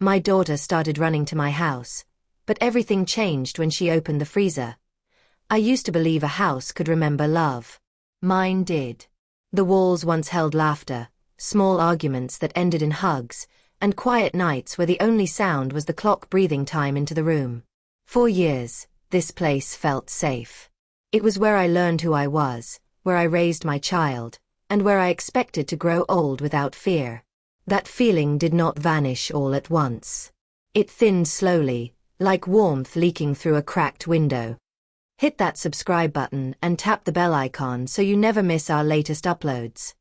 My daughter started running to my house, but everything changed when she opened the freezer. I used to believe a house could remember love. Mine did. The walls once held laughter, small arguments that ended in hugs, and quiet nights where the only sound was the clock breathing time into the room. For years, this place felt safe. It was where I learned who I was, where I raised my child, and where I expected to grow old without fear. That feeling did not vanish all at once. It thinned slowly, like warmth leaking through a cracked window. Hit that subscribe button and tap the bell icon so you never miss our latest uploads.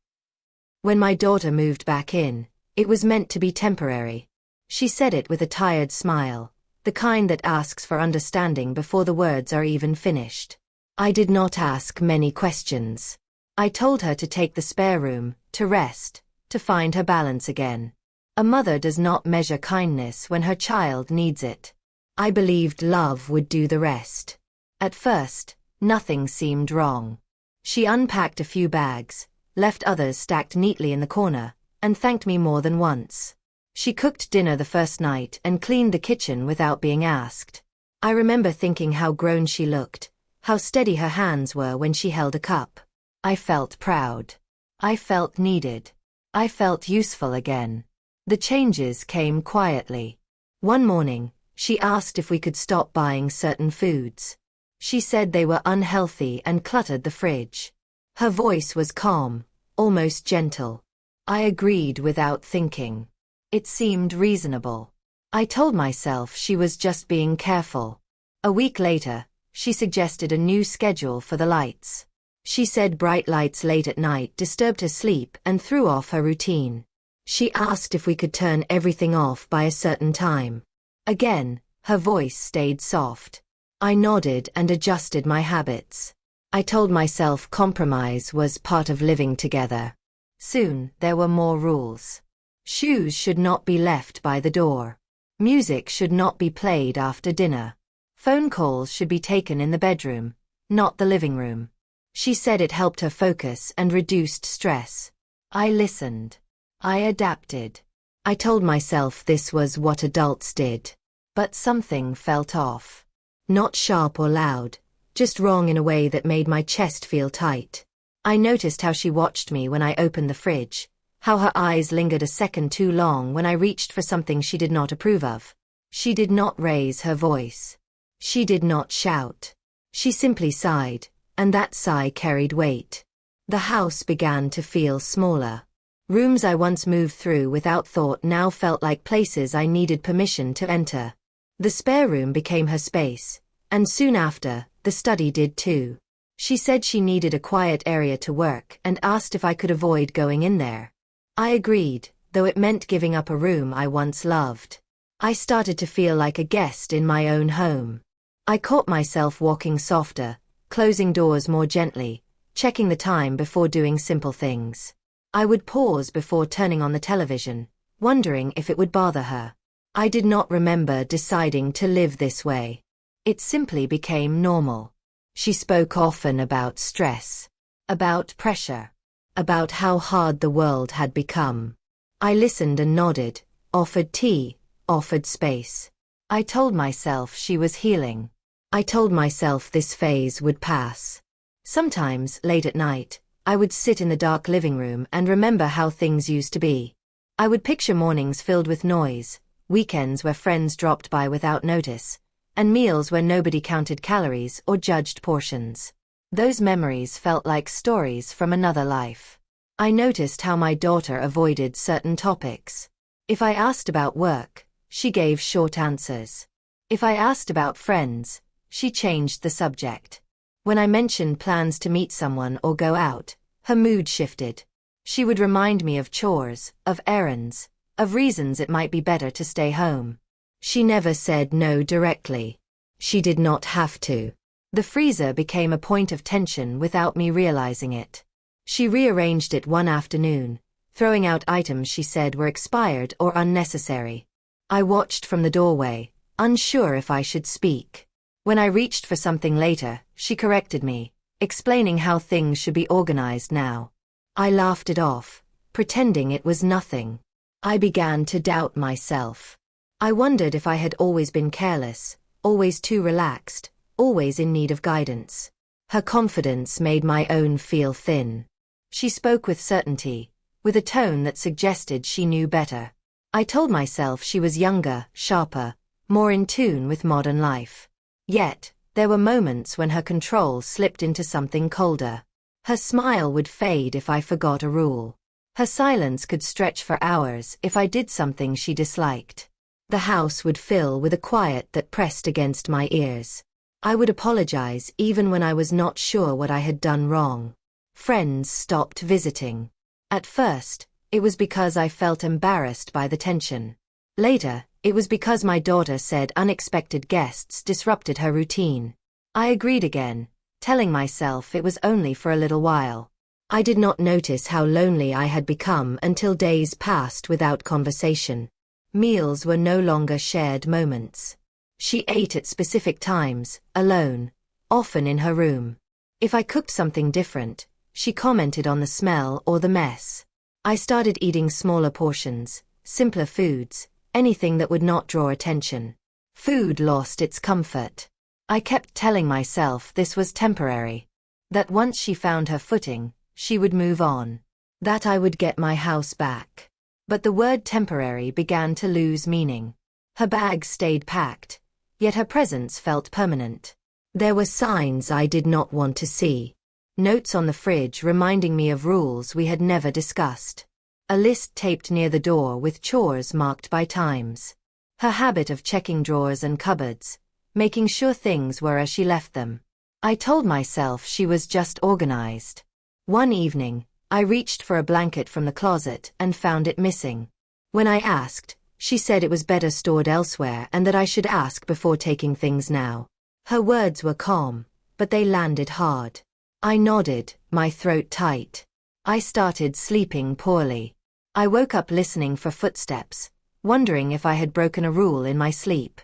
When my daughter moved back in, it was meant to be temporary. She said it with a tired smile, the kind that asks for understanding before the words are even finished. I did not ask many questions. I told her to take the spare room, to rest, to find her balance again. A mother does not measure kindness when her child needs it. I believed love would do the rest. At first, nothing seemed wrong. She unpacked a few bags, left others stacked neatly in the corner, and thanked me more than once. She cooked dinner the first night and cleaned the kitchen without being asked. I remember thinking how grown she looked, how steady her hands were when she held a cup. I felt proud. I felt needed. I felt useful again. The changes came quietly. One morning, she asked if we could stop buying certain foods. She said they were unhealthy and cluttered the fridge. Her voice was calm, almost gentle. I agreed without thinking. It seemed reasonable. I told myself she was just being careful. A week later, she suggested a new schedule for the lights. She said bright lights late at night disturbed her sleep and threw off her routine. She asked if we could turn everything off by a certain time. Again, her voice stayed soft. I nodded and adjusted my habits. I told myself compromise was part of living together. Soon, there were more rules. Shoes should not be left by the door. Music should not be played after dinner. Phone calls should be taken in the bedroom, not the living room. She said it helped her focus and reduced stress. I listened. I adapted. I told myself this was what adults did. But something felt off. Not sharp or loud, just wrong in a way that made my chest feel tight. I noticed how she watched me when I opened the fridge, how her eyes lingered a second too long when I reached for something she did not approve of. She did not raise her voice. She did not shout. She simply sighed, and that sigh carried weight. The house began to feel smaller. Rooms I once moved through without thought now felt like places I needed permission to enter. The spare room became her space, and soon after, the study did too. She said she needed a quiet area to work and asked if I could avoid going in there. I agreed, though it meant giving up a room I once loved. I started to feel like a guest in my own home. I caught myself walking softer, closing doors more gently, checking the time before doing simple things. I would pause before turning on the television, wondering if it would bother her. I did not remember deciding to live this way. It simply became normal. She spoke often about stress, about pressure, about how hard the world had become. I listened and nodded, offered tea, offered space. I told myself she was healing. I told myself this phase would pass. Sometimes, late at night, I would sit in the dark living room and remember how things used to be. I would picture mornings filled with noise, weekends where friends dropped by without notice, and meals where nobody counted calories or judged portions. Those memories felt like stories from another life. I noticed how my daughter avoided certain topics. If I asked about work, she gave short answers. If I asked about friends, she changed the subject. When I mentioned plans to meet someone or go out, her mood shifted. She would remind me of chores, of errands, of reasons it might be better to stay home. She never said no directly. She did not have to. The freezer became a point of tension without me realizing it. She rearranged it one afternoon, throwing out items she said were expired or unnecessary. I watched from the doorway, unsure if I should speak. When I reached for something later, she corrected me, explaining how things should be organized now. I laughed it off, pretending it was nothing. I began to doubt myself. I wondered if I had always been careless, always too relaxed, always in need of guidance. Her confidence made my own feel thin. She spoke with certainty, with a tone that suggested she knew better. I told myself she was younger, sharper, more in tune with modern life. Yet, there were moments when her control slipped into something colder. Her smile would fade if I forgot a rule. Her silence could stretch for hours if I did something she disliked. The house would fill with a quiet that pressed against my ears. I would apologize even when I was not sure what I had done wrong. Friends stopped visiting. At first, it was because I felt embarrassed by the tension. Later, it was because my daughter said unexpected guests disrupted her routine. I agreed again, telling myself it was only for a little while. I did not notice how lonely I had become until days passed without conversation. Meals were no longer shared moments. She ate at specific times, alone, often in her room. If I cooked something different, she commented on the smell or the mess. I started eating smaller portions, simpler foods, anything that would not draw attention. Food lost its comfort. I kept telling myself this was temporary. That once she found her footing, she would move on. That I would get my house back. But the word temporary began to lose meaning. Her bags stayed packed, yet her presence felt permanent. There were signs I did not want to see. Notes on the fridge reminding me of rules we had never discussed. A list taped near the door with chores marked by times. Her habit of checking drawers and cupboards, making sure things were as she left them. I told myself she was just organized. One evening, I reached for a blanket from the closet and found it missing. When I asked, she said it was better stored elsewhere and that I should ask before taking things now. Her words were calm, but they landed hard. I nodded, my throat tight. I started sleeping poorly. I woke up listening for footsteps, wondering if I had broken a rule in my sleep.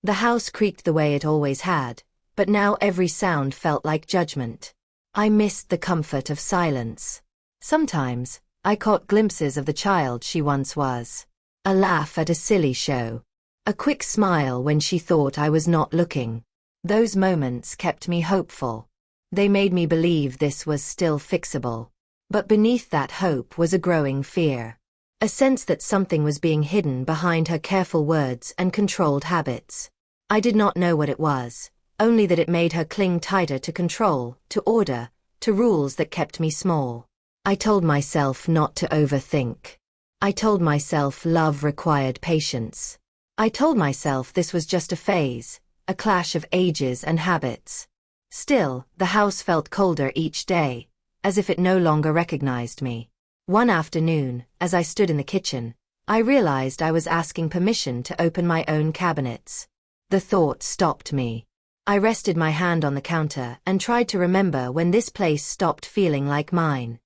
The house creaked the way it always had, but now every sound felt like judgment. I missed the comfort of silence. Sometimes, I caught glimpses of the child she once was. A laugh at a silly show. A quick smile when she thought I was not looking. Those moments kept me hopeful. They made me believe this was still fixable. But beneath that hope was a growing fear. A sense that something was being hidden behind her careful words and controlled habits. I did not know what it was, only that it made her cling tighter to control, to order, to rules that kept me small. I told myself not to overthink. I told myself love required patience. I told myself this was just a phase, a clash of ages and habits. Still, the house felt colder each day, as if it no longer recognized me. One afternoon, as I stood in the kitchen, I realized I was asking permission to open my own cabinets. The thought stopped me. I rested my hand on the counter and tried to remember when this place stopped feeling like mine.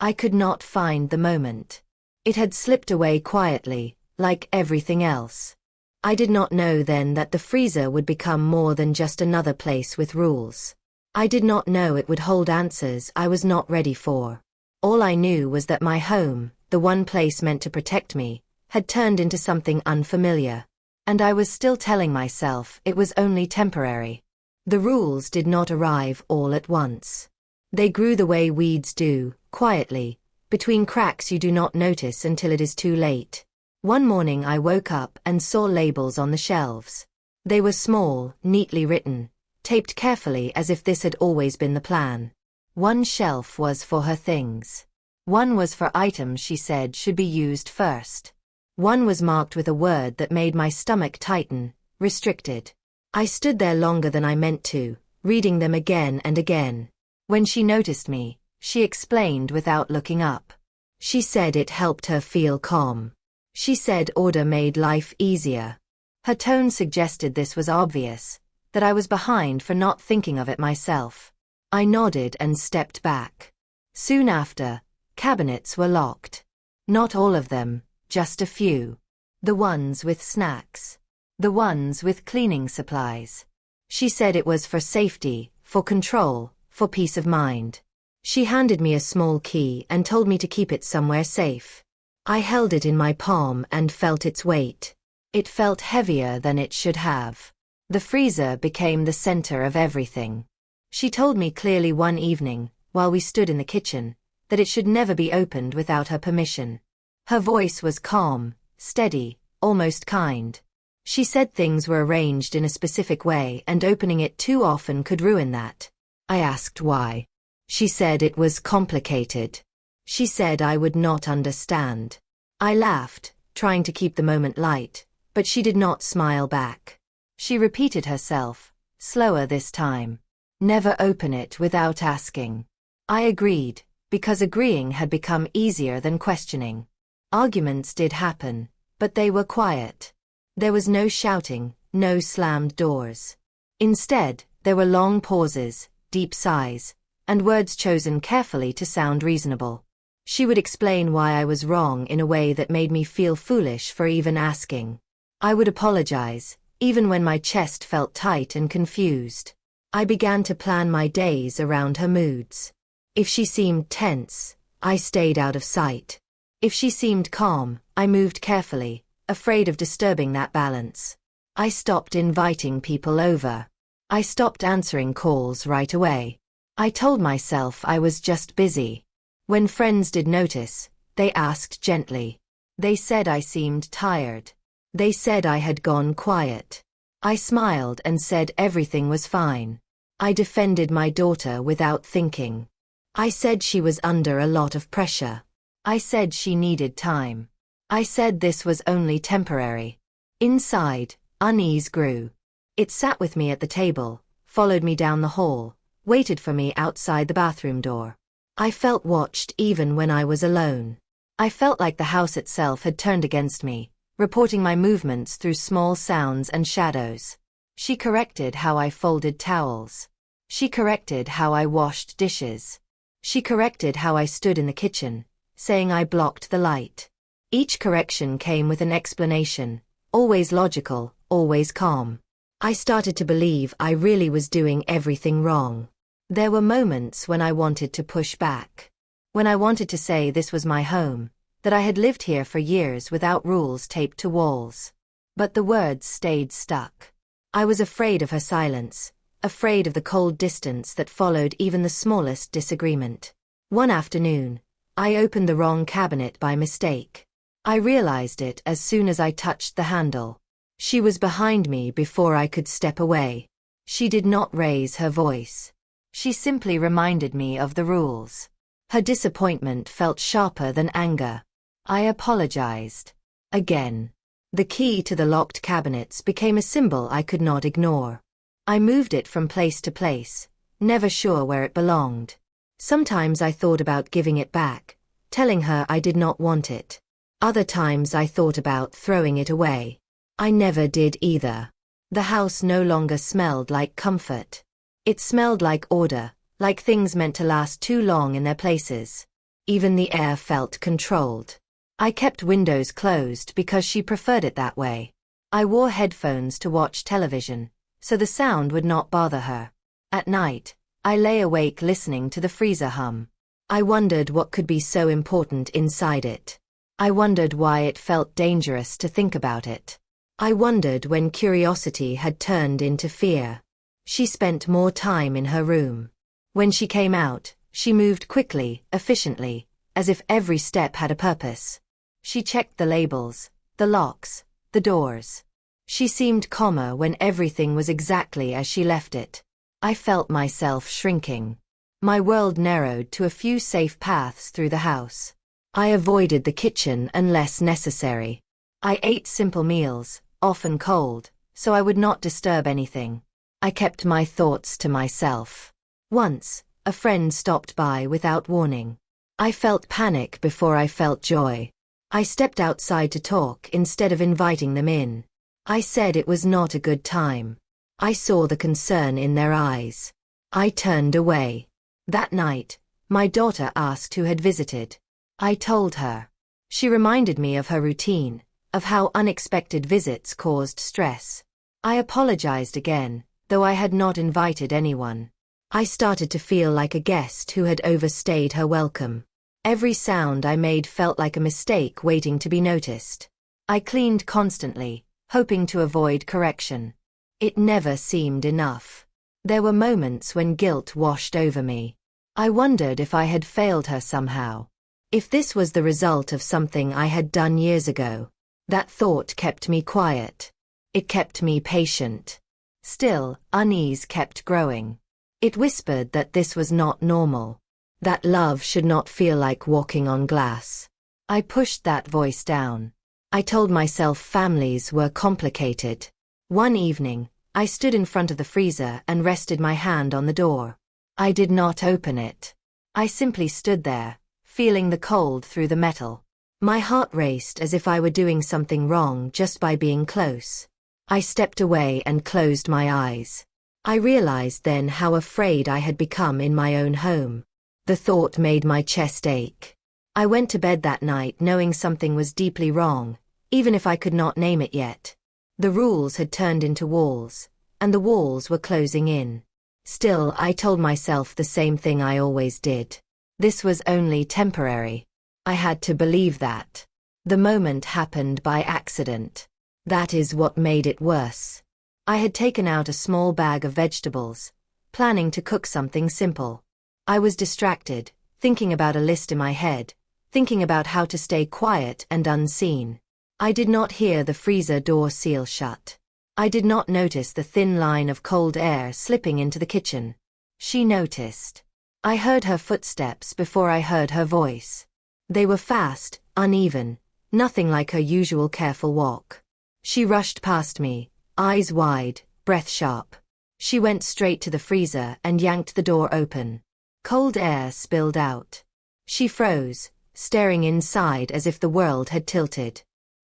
I could not find the moment. It had slipped away quietly, like everything else. I did not know then that the freezer would become more than just another place with rules. I did not know it would hold answers I was not ready for. All I knew was that my home, the one place meant to protect me, had turned into something unfamiliar. And I was still telling myself it was only temporary. The rules did not arrive all at once. They grew the way weeds do, quietly, between cracks you do not notice until it is too late. One morning I woke up and saw labels on the shelves. They were small, neatly written, taped carefully as if this had always been the plan. One shelf was for her things. One was for items she said should be used first. One was marked with a word that made my stomach tighten, restricted. I stood there longer than I meant to, reading them again and again. When she noticed me, she explained without looking up. She said it helped her feel calm. She said order made life easier. Her tone suggested this was obvious, that I was behind for not thinking of it myself. I nodded and stepped back. Soon after, cabinets were locked. Not all of them, just a few. The ones with snacks. The ones with cleaning supplies. She said it was for safety, for control, for peace of mind. She handed me a small key and told me to keep it somewhere safe. I held it in my palm and felt its weight. It felt heavier than it should have. The freezer became the center of everything. She told me clearly one evening, while we stood in the kitchen, that it should never be opened without her permission. Her voice was calm, steady, almost kind. She said things were arranged in a specific way and opening it too often could ruin that. I asked why. She said it was complicated. She said I would not understand. I laughed, trying to keep the moment light, but she did not smile back. She repeated herself, slower this time. Never open it without asking. I agreed, because agreeing had become easier than questioning. Arguments did happen, but they were quiet. There was no shouting, no slammed doors. Instead, there were long pauses, deep sighs, and words chosen carefully to sound reasonable. She would explain why I was wrong in a way that made me feel foolish for even asking. I would apologize, even when my chest felt tight and confused. I began to plan my days around her moods. If she seemed tense, I stayed out of sight. If she seemed calm, I moved carefully, afraid of disturbing that balance. I stopped inviting people over. I stopped answering calls right away. I told myself I was just busy. When friends did notice, they asked gently. They said I seemed tired. They said I had gone quiet. I smiled and said everything was fine. I defended my daughter without thinking. I said she was under a lot of pressure. I said she needed time. I said this was only temporary. Inside, unease grew. It sat with me at the table, followed me down the hall, waited for me outside the bathroom door. I felt watched even when I was alone. I felt like the house itself had turned against me, reporting my movements through small sounds and shadows. She corrected how I folded towels. She corrected how I washed dishes. She corrected how I stood in the kitchen, saying I blocked the light. Each correction came with an explanation, always logical, always calm. I started to believe I really was doing everything wrong. There were moments when I wanted to push back. When I wanted to say this was my home, that I had lived here for years without rules taped to walls. But the words stayed stuck. I was afraid of her silence, afraid of the cold distance that followed even the smallest disagreement. One afternoon, I opened the wrong cabinet by mistake. I realized it as soon as I touched the handle. She was behind me before I could step away. She did not raise her voice. She simply reminded me of the rules. Her disappointment felt sharper than anger. I apologized. Again. The key to the locked cabinets became a symbol I could not ignore. I moved it from place to place, never sure where it belonged. Sometimes I thought about giving it back, telling her I did not want it. Other times I thought about throwing it away. I never did either. The house no longer smelled like comfort. It smelled like order, like things meant to last too long in their places. Even the air felt controlled. I kept windows closed because she preferred it that way. I wore headphones to watch television, so the sound would not bother her. At night, I lay awake listening to the freezer hum. I wondered what could be so important inside it. I wondered why it felt dangerous to think about it. I wondered when curiosity had turned into fear. She spent more time in her room. When she came out, she moved quickly, efficiently, as if every step had a purpose. She checked the labels, the locks, the doors. She seemed calmer when everything was exactly as she left it. I felt myself shrinking. My world narrowed to a few safe paths through the house. I avoided the kitchen unless necessary. I ate simple meals, often cold, so I would not disturb anything. I kept my thoughts to myself. Once, a friend stopped by without warning. I felt panic before I felt joy. I stepped outside to talk instead of inviting them in. I said it was not a good time. I saw the concern in their eyes. I turned away. That night, my daughter asked who had visited. I told her. She reminded me of her routine, of how unexpected visits caused stress. I apologized again, though I had not invited anyone. I started to feel like a guest who had overstayed her welcome. Every sound I made felt like a mistake waiting to be noticed. I cleaned constantly, hoping to avoid correction. It never seemed enough. There were moments when guilt washed over me. I wondered if I had failed her somehow. If this was the result of something I had done years ago. That thought kept me quiet. It kept me patient. Still, unease kept growing. It whispered that this was not normal. That love should not feel like walking on glass. I pushed that voice down. I told myself families were complicated. One evening, I stood in front of the freezer and rested my hand on the door. I did not open it. I simply stood there, feeling the cold through the metal. My heart raced as if I were doing something wrong just by being close. I stepped away and closed my eyes. I realized then how afraid I had become in my own home. The thought made my chest ache. I went to bed that night knowing something was deeply wrong, even if I could not name it yet. The rules had turned into walls, and the walls were closing in. Still, I told myself the same thing I always did. This was only temporary. I had to believe that. The moment happened by accident. That is what made it worse. I had taken out a small bag of vegetables, planning to cook something simple. I was distracted, thinking about a list in my head, thinking about how to stay quiet and unseen. I did not hear the freezer door seal shut. I did not notice the thin line of cold air slipping into the kitchen. She noticed. I heard her footsteps before I heard her voice. They were fast, uneven, nothing like her usual careful walk. She rushed past me, eyes wide, breath sharp. She went straight to the freezer and yanked the door open. Cold air spilled out. She froze, staring inside as if the world had tilted.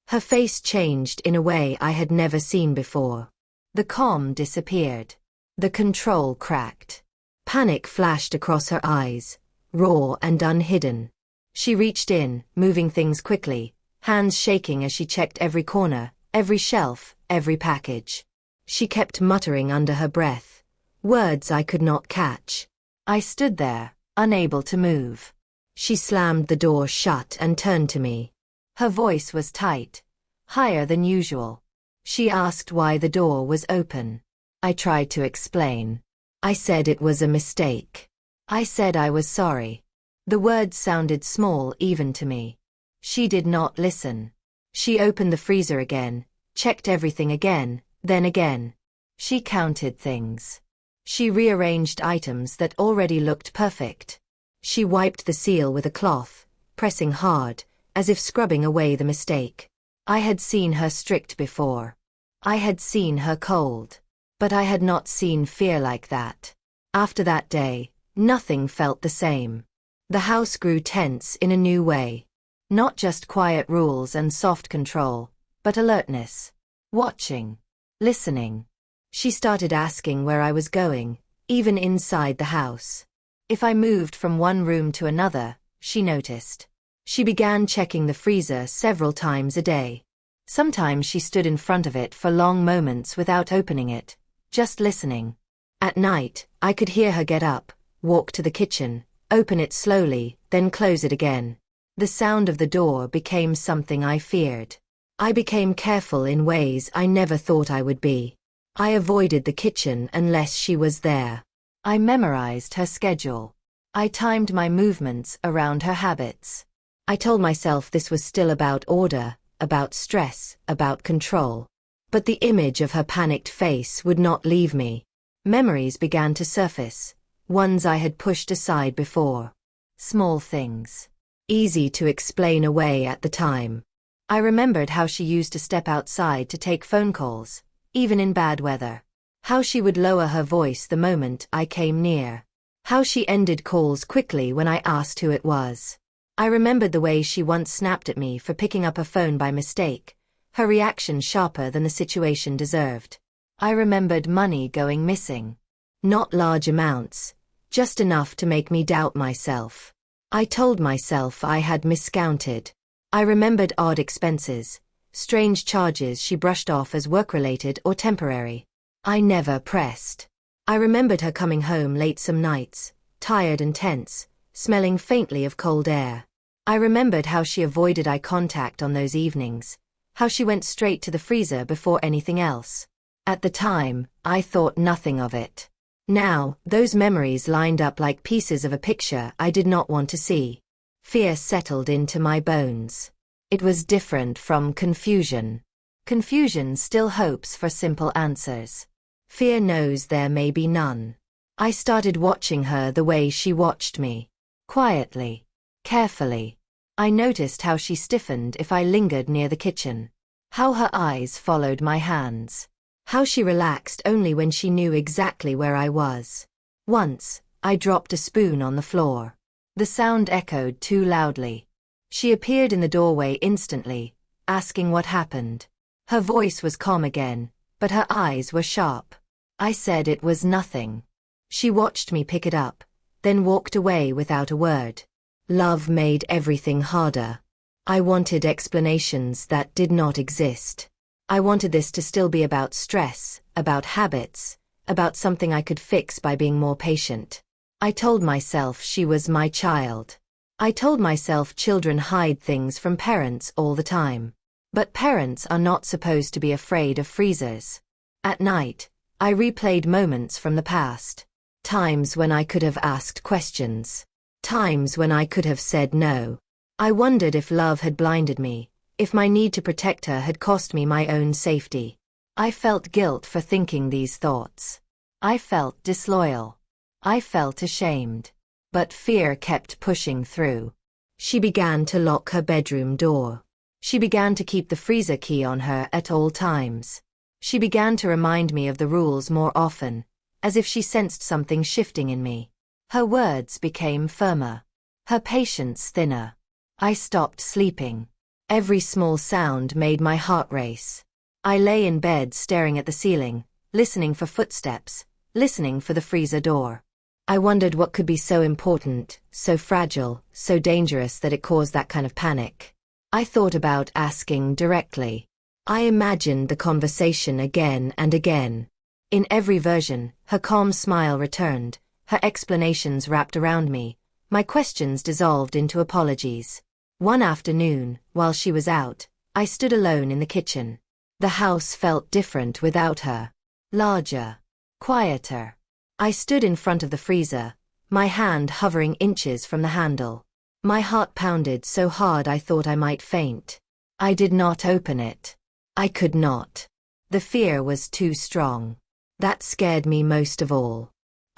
Her face changed in a way I had never seen before. The calm disappeared. The control cracked. Panic flashed across her eyes, raw and unhidden. She reached in, moving things quickly, hands shaking as she checked every corner, every shelf, every package. She kept muttering under her breath, words I could not catch. I stood there, unable to move. She slammed the door shut and turned to me. Her voice was tight, higher than usual. She asked why the door was open. I tried to explain. I said it was a mistake. I said I was sorry. The words sounded small even to me. She did not listen. She opened the freezer again, checked everything again, then again. She counted things. She rearranged items that already looked perfect. She wiped the seal with a cloth, pressing hard, as if scrubbing away the mistake. I had seen her strict before. I had seen her cold. But I had not seen fear like that. After that day, nothing felt the same. The house grew tense in a new way. Not just quiet rules and soft control, but alertness. Watching. Listening. She started asking where I was going, even inside the house. If I moved from one room to another, she noticed. She began checking the freezer several times a day. Sometimes she stood in front of it for long moments without opening it, just listening. At night, I could hear her get up, walk to the kitchen, open it slowly, then close it again. The sound of the door became something I feared. I became careful in ways I never thought I would be. I avoided the kitchen unless she was there. I memorized her schedule. I timed my movements around her habits. I told myself this was still about order, about stress, about control. But the image of her panicked face would not leave me. Memories began to surface, ones I had pushed aside before. Small things. Easy to explain away at the time. I remembered how she used to step outside to take phone calls, even in bad weather. How she would lower her voice the moment I came near. How she ended calls quickly when I asked who it was. I remembered the way she once snapped at me for picking up a phone by mistake, her reaction sharper than the situation deserved. I remembered money going missing. Not large amounts, just enough to make me doubt myself. I told myself I had miscounted. I remembered odd expenses, strange charges she brushed off as work-related or temporary. I never pressed. I remembered her coming home late some nights, tired and tense, smelling faintly of cold air. I remembered how she avoided eye contact on those evenings, How she went straight to the freezer before anything else. At the time, I thought nothing of it. Now, those memories lined up like pieces of a picture I did not want to see. Fear settled into my bones. It was different from confusion. Confusion still hopes for simple answers. Fear knows there may be none. I started watching her the way she watched me. Quietly. Carefully. I noticed how she stiffened if I lingered near the kitchen. How her eyes followed my hands. How she relaxed only when she knew exactly where I was. Once, I dropped a spoon on the floor. The sound echoed too loudly. She appeared in the doorway instantly, asking what happened. Her voice was calm again, but her eyes were sharp. I said it was nothing. She watched me pick it up, then walked away without a word. Love made everything harder. I wanted explanations that did not exist. I wanted this to still be about stress, about habits, about something I could fix by being more patient. I told myself she was my child. I told myself children hide things from parents all the time. But parents are not supposed to be afraid of freezers. At night, I replayed moments from the past. Times when I could have asked questions. Times when I could have said no. I wondered if love had blinded me, if my need to protect her had cost me my own safety. I felt guilt for thinking these thoughts. I felt disloyal. I felt ashamed. But fear kept pushing through. She began to lock her bedroom door. She began to keep the freezer key on her at all times. She began to remind me of the rules more often, as if she sensed something shifting in me. Her words became firmer. Her patience thinner. I stopped sleeping. Every small sound made my heart race. I lay in bed staring at the ceiling, listening for footsteps, listening for the freezer door. I wondered what could be so important, so fragile, so dangerous that it caused that kind of panic. I thought about asking directly. I imagined the conversation again and again. In every version, her calm smile returned, her explanations wrapped around me, my questions dissolved into apologies. One afternoon, while she was out, I stood alone in the kitchen. The house felt different without her. Larger. Quieter. I stood in front of the freezer, my hand hovering inches from the handle. My heart pounded so hard I thought I might faint. I did not open it. I could not. The fear was too strong. That scared me most of all.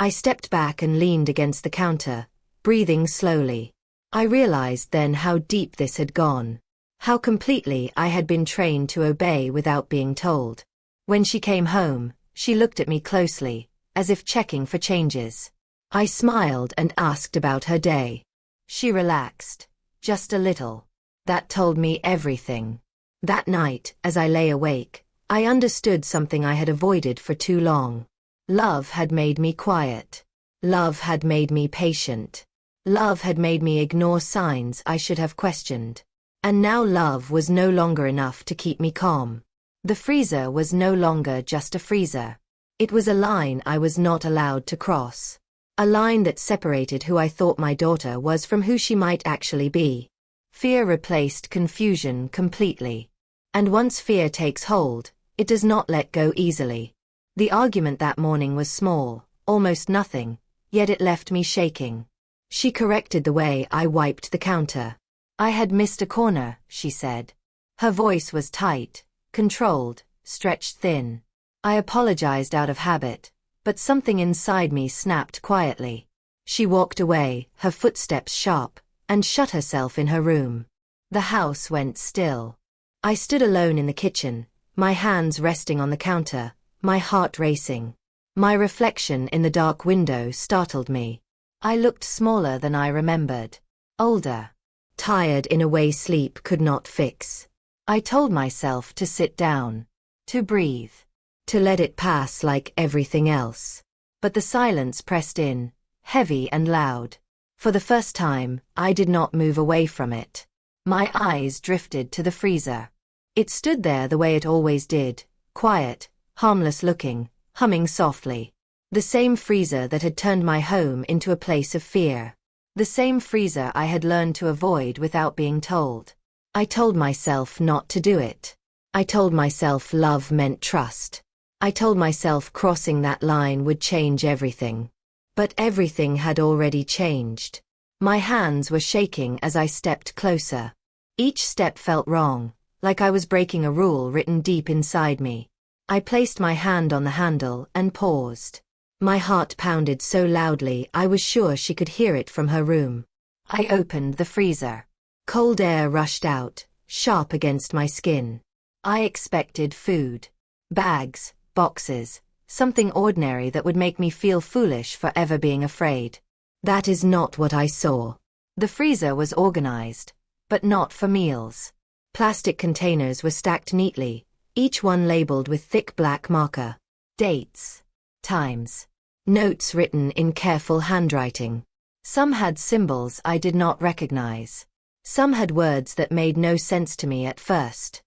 I stepped back and leaned against the counter, breathing slowly. I realized then how deep this had gone. How completely I had been trained to obey without being told. When she came home, she looked at me closely, as if checking for changes. I smiled and asked about her day. She relaxed. Just a little. That told me everything. That night, as I lay awake, I understood something I had avoided for too long. Love had made me quiet. Love had made me patient. Love had made me ignore signs I should have questioned. And now love was no longer enough to keep me calm. The freezer was no longer just a freezer. It was a line I was not allowed to cross. A line that separated who I thought my daughter was from who she might actually be. Fear replaced confusion completely. And once fear takes hold, it does not let go easily. The argument that morning was small, almost nothing, yet it left me shaking. She corrected the way I wiped the counter. I had missed a corner, she said. Her voice was tight, controlled, stretched thin. I apologized out of habit, but something inside me snapped quietly. She walked away, her footsteps sharp, and shut herself in her room. The house went still. I stood alone in the kitchen, my hands resting on the counter, my heart racing. My reflection in the dark window startled me. I looked smaller than I remembered. Older. Tired in a way sleep could not fix. I told myself to sit down. To breathe. To let it pass like everything else. But the silence pressed in, heavy and loud. For the first time, I did not move away from it. My eyes drifted to the freezer. It stood there the way it always did, quiet, harmless looking, humming softly. The same freezer that had turned my home into a place of fear. The same freezer I had learned to avoid without being told. I told myself not to do it. I told myself love meant trust. I told myself crossing that line would change everything. But everything had already changed. My hands were shaking as I stepped closer. Each step felt wrong, like I was breaking a rule written deep inside me. I placed my hand on the handle and paused. My heart pounded so loudly I was sure she could hear it from her room. I opened the freezer. Cold air rushed out, sharp against my skin. I expected food. Bags, boxes, something ordinary that would make me feel foolish for ever being afraid. That is not what I saw. The freezer was organized, but not for meals. Plastic containers were stacked neatly, each one labeled with thick black marker. Dates, times, notes written in careful handwriting. Some had symbols I did not recognize. Some had words that made no sense to me at first.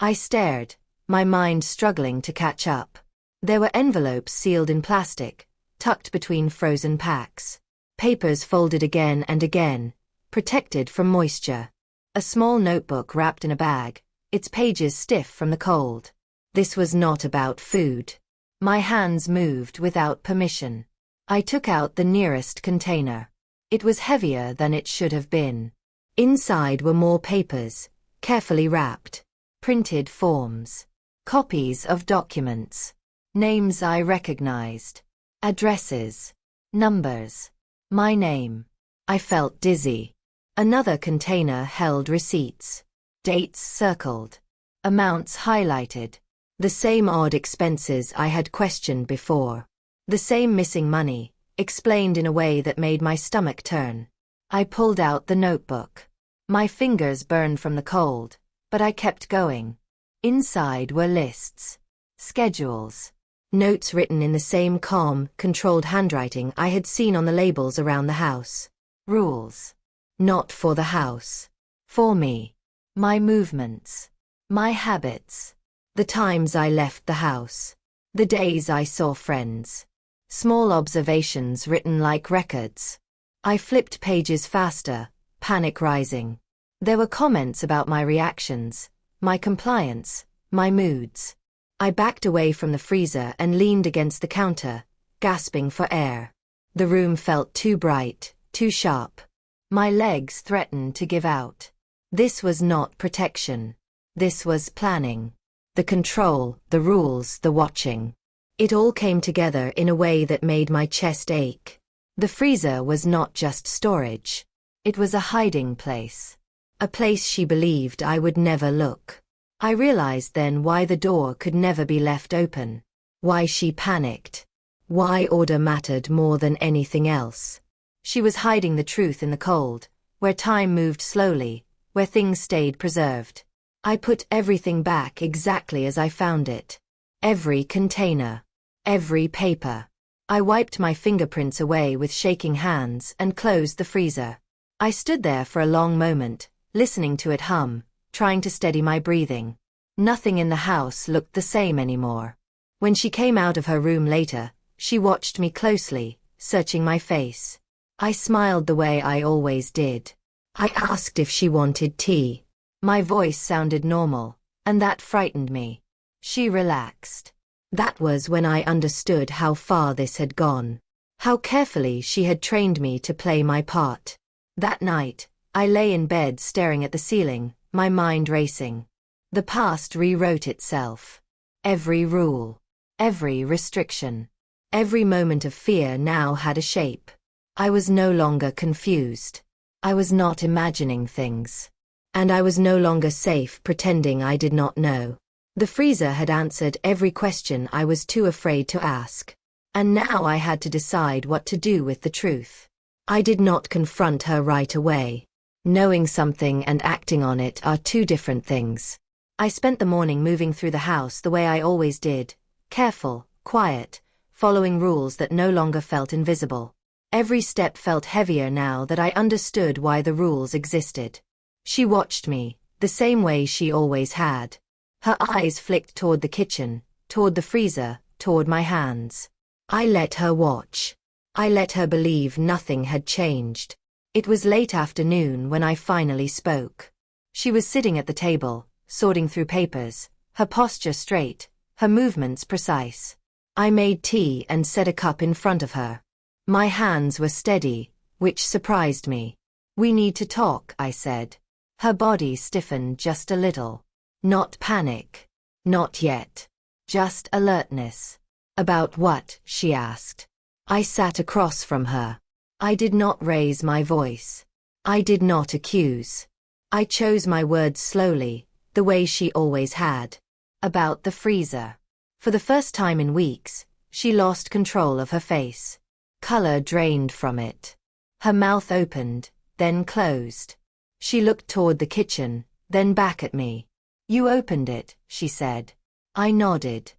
I stared, my mind struggling to catch up. There were envelopes sealed in plastic, tucked between frozen packs. Papers folded again and again, protected from moisture. A small notebook wrapped in a bag, its pages stiff from the cold. This was not about food. My hands moved without permission. I took out the nearest container. It was heavier than it should have been. Inside were more papers, carefully wrapped. Printed forms. Copies of documents. Names I recognized. Addresses. Numbers. My name. I felt dizzy. Another container held receipts. Dates circled. Amounts highlighted. The same odd expenses I had questioned before. The same missing money, explained in a way that made my stomach turn. I pulled out the notebook. My fingers burned from the cold, but I kept going. Inside were lists. Schedules. Notes written in the same calm, controlled handwriting I had seen on the labels around the house. Rules. Not for the house. For me. My movements. My habits. The times I left the house. The days I saw friends. Small observations written like records. I flipped pages faster, panic rising. There were comments about my reactions, my compliance, my moods. I backed away from the freezer and leaned against the counter, gasping for air. The room felt too bright, too sharp. My legs threatened to give out. This was not protection. This was planning. The control, the rules, the watching. It all came together in a way that made my chest ache. The freezer was not just storage. It was a hiding place. A place she believed I would never look. I realized then why the door could never be left open. Why she panicked. Why order mattered more than anything else. She was hiding the truth in the cold, where time moved slowly, where things stayed preserved. I put everything back exactly as I found it. Every container. Every paper. I wiped my fingerprints away with shaking hands and closed the freezer. I stood there for a long moment, listening to it hum, trying to steady my breathing. Nothing in the house looked the same anymore. When she came out of her room later, she watched me closely, searching my face. I smiled the way I always did. I asked if she wanted tea. My voice sounded normal, and that frightened me. She relaxed. That was when I understood how far this had gone. How carefully she had trained me to play my part. That night, I lay in bed staring at the ceiling, my mind racing. The past rewrote itself. Every rule. Every restriction. Every moment of fear now had a shape. I was no longer confused. I was not imagining things. And I was no longer safe pretending I did not know. The freezer had answered every question I was too afraid to ask. And now I had to decide what to do with the truth. I did not confront her right away. Knowing something and acting on it are two different things. I spent the morning moving through the house the way I always did, careful, quiet, following rules that no longer felt invisible. Every step felt heavier now that I understood why the rules existed. She watched me, the same way she always had. Her eyes flicked toward the kitchen, toward the freezer, toward my hands. I let her watch. I let her believe nothing had changed. It was late afternoon when I finally spoke. She was sitting at the table, sorting through papers, her posture straight, her movements precise. I made tea and set a cup in front of her. My hands were steady, which surprised me. "We need to talk," I said. Her body stiffened just a little. Not panic. Not yet. Just alertness. "About what?" she asked. I sat across from her. I did not raise my voice. I did not accuse. I chose my words slowly, the way she always had. "About the freezer." For the first time in weeks, she lost control of her face. Color drained from it. Her mouth opened, then closed. She looked toward the kitchen, then back at me. "You opened it," she said. I nodded.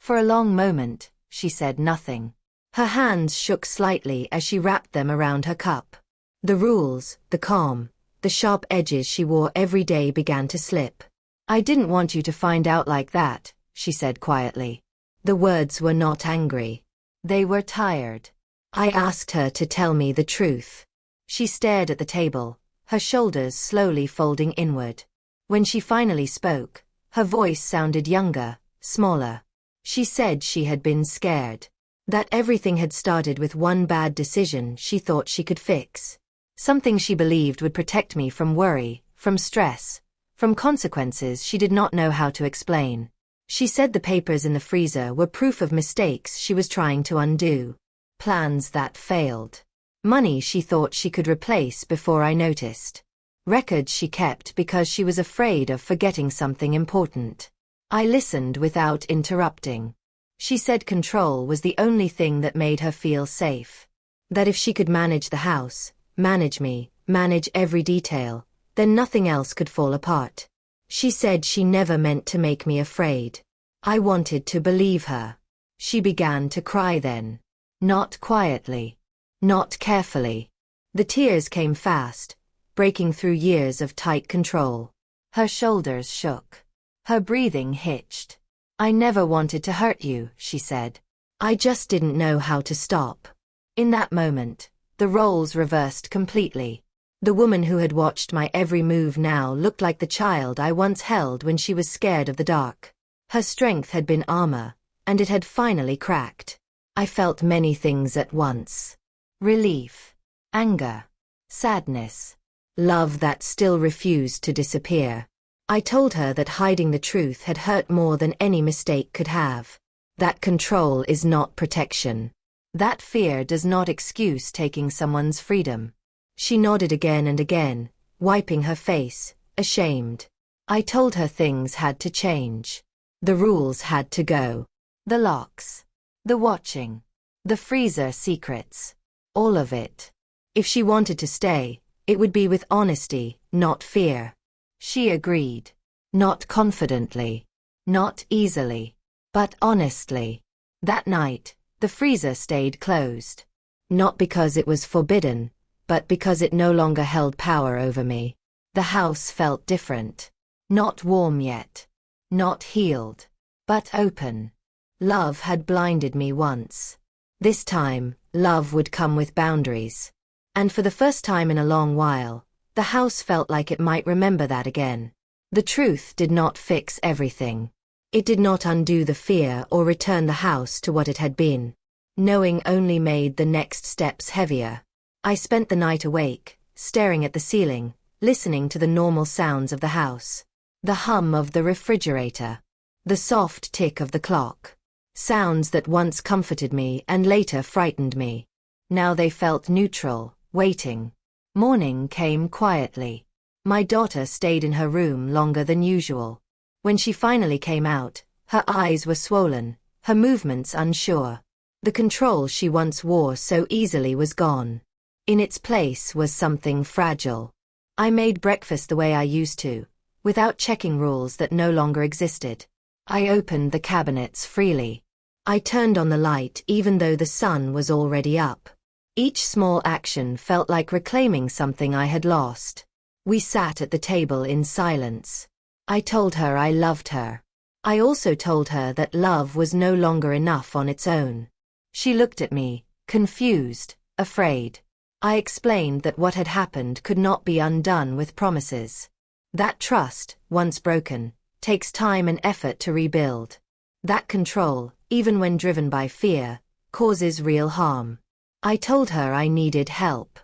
For a long moment, she said nothing. Her hands shook slightly as she wrapped them around her cup. The rules, the calm, the sharp edges she wore every day began to slip. "I didn't want you to find out like that," she said quietly. The words were not angry. They were tired. I asked her to tell me the truth. She stared at the table, her shoulders slowly folding inward. When she finally spoke, her voice sounded younger, smaller. She said she had been scared. That everything had started with one bad decision she thought she could fix. Something she believed would protect me from worry, from stress, from consequences she did not know how to explain. She said the papers in the freezer were proof of mistakes she was trying to undo. Plans that failed. Money she thought she could replace before I noticed. Records she kept because she was afraid of forgetting something important. I listened without interrupting. She said control was the only thing that made her feel safe. That if she could manage the house, manage me, manage every detail, then nothing else could fall apart. She said she never meant to make me afraid. I wanted to believe her. She began to cry then. Not quietly. Not carefully. The tears came fast, breaking through years of tight control. Her shoulders shook. Her breathing hitched. "I never wanted to hurt you," she said. "I just didn't know how to stop." In that moment, the roles reversed completely. The woman who had watched my every move now looked like the child I once held when she was scared of the dark. Her strength had been armor, and it had finally cracked. I felt many things at once. Relief, anger, sadness, love that still refused to disappear. I told her that hiding the truth had hurt more than any mistake could have. That control is not protection. That fear does not excuse taking someone's freedom. She nodded again and again, wiping her face, ashamed. I told her things had to change. The rules had to go. The locks. The watching. The freezer secrets. All of it. If she wanted to stay, it would be with honesty, not fear. She agreed. Not confidently. Not easily. But honestly. That night, the freezer stayed closed. Not because it was forbidden, but because it no longer held power over me. The house felt different. Not warm yet. Not healed. But open. Love had blinded me once. This time, love would come with boundaries. And for the first time in a long while, the house felt like it might remember that again. The truth did not fix everything. It did not undo the fear or return the house to what it had been. Knowing only made the next steps heavier. I spent the night awake, staring at the ceiling, listening to the normal sounds of the house. The hum of the refrigerator. The soft tick of the clock. Sounds that once comforted me and later frightened me. Now they felt neutral, waiting. Morning came quietly. My daughter stayed in her room longer than usual. When she finally came out, her eyes were swollen, her movements unsure. The control she once wore so easily was gone. In its place was something fragile. I made breakfast the way I used to, without checking rules that no longer existed. I opened the cabinets freely. I turned on the light even though the sun was already up. Each small action felt like reclaiming something I had lost. We sat at the table in silence. I told her I loved her. I also told her that love was no longer enough on its own. She looked at me, confused, afraid. I explained that what had happened could not be undone with promises. That trust, once broken, takes time and effort to rebuild. That control, even when driven by fear, causes real harm. I told her I needed help.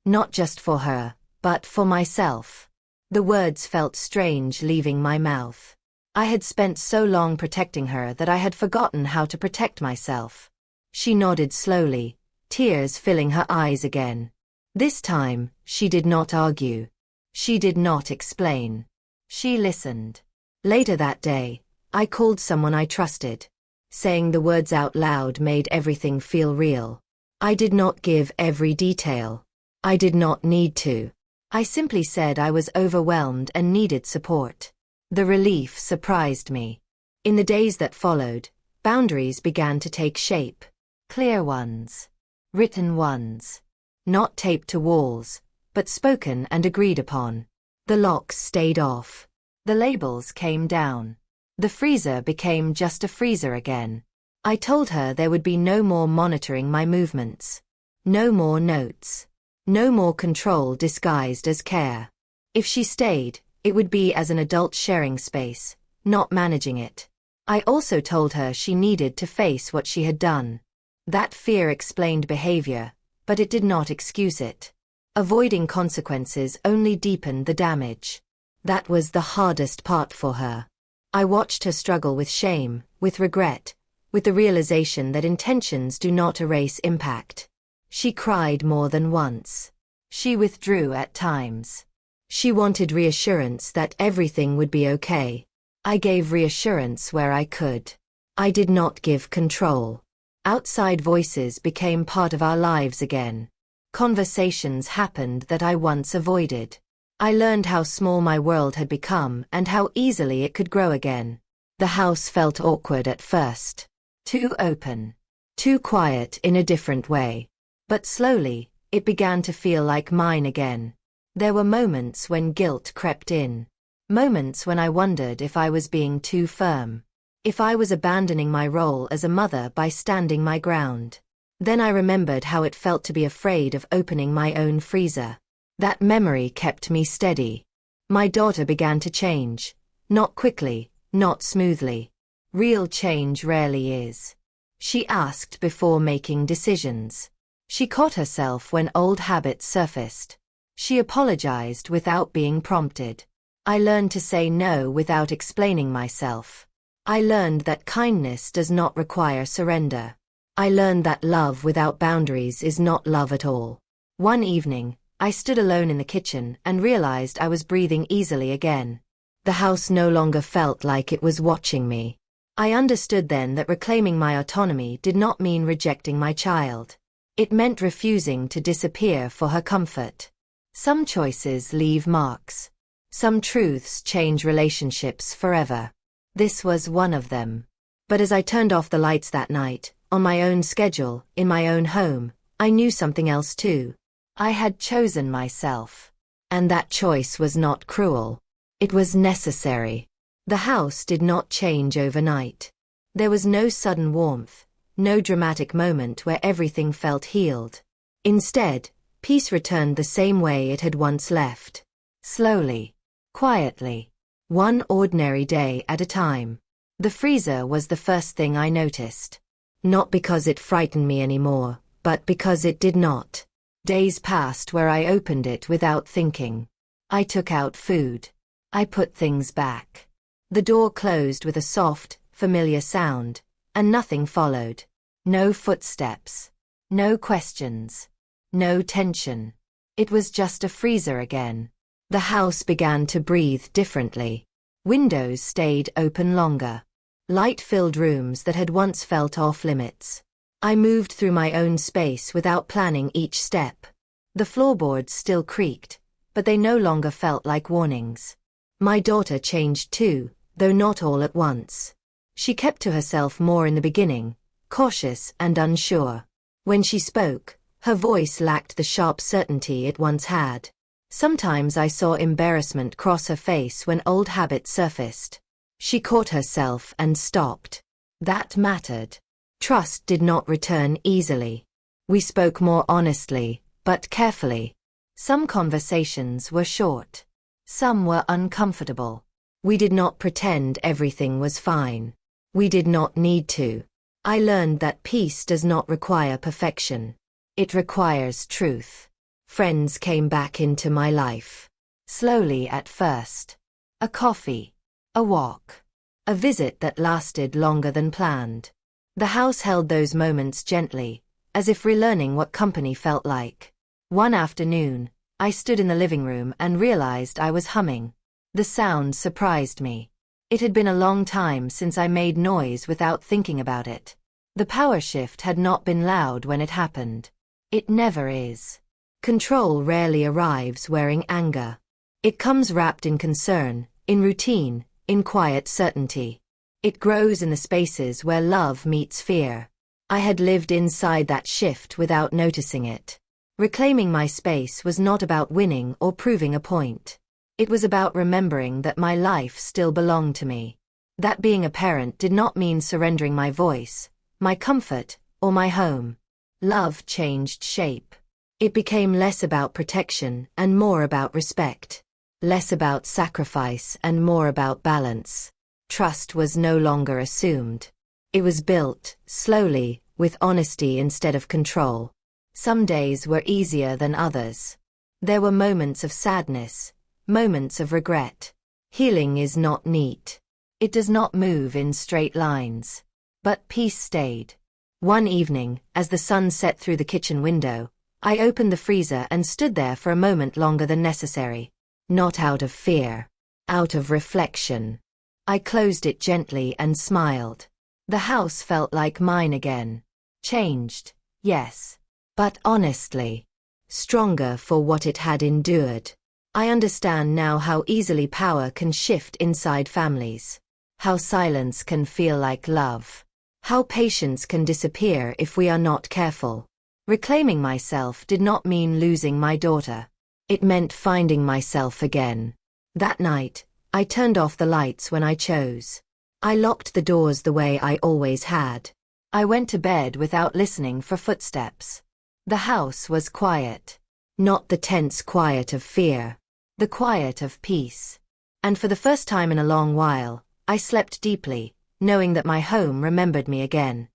Not just for her, but for myself. The words felt strange leaving my mouth. I had spent so long protecting her that I had forgotten how to protect myself. She nodded slowly, tears filling her eyes again. This time, she did not argue. She did not explain. She listened. Later that day, I called someone I trusted. Saying the words out loud made everything feel real. I did not give every detail. I did not need to. I simply said I was overwhelmed and needed support. The relief surprised me. In the days that followed, boundaries began to take shape. Clear ones. Written ones. Not taped to walls, but spoken and agreed upon. The locks stayed off. The labels came down. The freezer became just a freezer again. I told her there would be no more monitoring my movements. No more notes. No more control disguised as care. If she stayed, it would be as an adult sharing space, not managing it. I also told her she needed to face what she had done. That fear explained behavior, but it did not excuse it. Avoiding consequences only deepened the damage. That was the hardest part for her. I watched her struggle with shame, with regret, with the realization that intentions do not erase impact. She cried more than once. She withdrew at times. She wanted reassurance that everything would be okay. I gave reassurance where I could. I did not give control. Outside voices became part of our lives again. Conversations happened that I once avoided. I learned how small my world had become and how easily it could grow again. The house felt awkward at first. Too open. Too quiet in a different way. But slowly, it began to feel like mine again. There were moments when guilt crept in. Moments when I wondered if I was being too firm. If I was abandoning my role as a mother by standing my ground. Then I remembered how it felt to be afraid of opening my own freezer. That memory kept me steady. My daughter began to change. Not quickly, not smoothly. Real change rarely is. She asked before making decisions. She caught herself when old habits surfaced. She apologized without being prompted. I learned to say no without explaining myself. I learned that kindness does not require surrender. I learned that love without boundaries is not love at all. One evening, I stood alone in the kitchen and realized I was breathing easily again. The house no longer felt like it was watching me. I understood then that reclaiming my autonomy did not mean rejecting my child. It meant refusing to disappear for her comfort. Some choices leave marks. Some truths change relationships forever. This was one of them. But as I turned off the lights that night, on my own schedule, in my own home, I knew something else too. I had chosen myself. And that choice was not cruel. It was necessary. The house did not change overnight. There was no sudden warmth, no dramatic moment where everything felt healed. Instead, peace returned the same way it had once left. Slowly. Quietly. One ordinary day at a time. The freezer was the first thing I noticed. Not because it frightened me anymore, but because it did not. Days passed where I opened it without thinking. I took out food. I put things back. The door closed with a soft, familiar sound, and nothing followed. No footsteps. No questions. No tension. It was just a freezer again. The house began to breathe differently. Windows stayed open longer. Light filled rooms that had once felt off limits. I moved through my own space without planning each step. The floorboards still creaked, but they no longer felt like warnings. My daughter changed too, though not all at once. She kept to herself more in the beginning, cautious and unsure. When she spoke, her voice lacked the sharp certainty it once had. Sometimes I saw embarrassment cross her face when old habits surfaced. She caught herself and stopped. That mattered. Trust did not return easily. We spoke more honestly, but carefully. Some conversations were short. Some were uncomfortable. We did not pretend everything was fine. We did not need to. I learned that peace does not require perfection. It requires truth. Friends came back into my life. Slowly at first. A coffee. A walk. A visit that lasted longer than planned. The house held those moments gently, as if relearning what company felt like. One afternoon, I stood in the living room and realized I was humming. The sound surprised me. It had been a long time since I made noise without thinking about it. The power shift had not been loud when it happened. It never is. Control rarely arrives wearing anger. It comes wrapped in concern, in routine, in quiet certainty. It grows in the spaces where love meets fear. I had lived inside that shift without noticing it. Reclaiming my space was not about winning or proving a point. It was about remembering that my life still belonged to me. That being a parent did not mean surrendering my voice, my comfort, or my home. Love changed shape. It became less about protection and more about respect. Less about sacrifice and more about balance. Trust was no longer assumed. It was built, slowly, with honesty instead of control. Some days were easier than others. There were moments of sadness, moments of regret. Healing is not neat. It does not move in straight lines. But peace stayed. One evening, as the sun set through the kitchen window, I opened the freezer and stood there for a moment longer than necessary. Not out of fear. Out of reflection. I closed it gently and smiled. The house felt like mine again. Changed, yes. But honestly. Stronger for what it had endured. I understand now how easily power can shift inside families. How silence can feel like love. How patience can disappear if we are not careful. Reclaiming myself did not mean losing my daughter. It meant finding myself again. That night, I turned off the lights when I chose. I locked the doors the way I always had. I went to bed without listening for footsteps. The house was quiet. Not the tense quiet of fear. The quiet of peace. And for the first time in a long while, I slept deeply, knowing that my home remembered me again.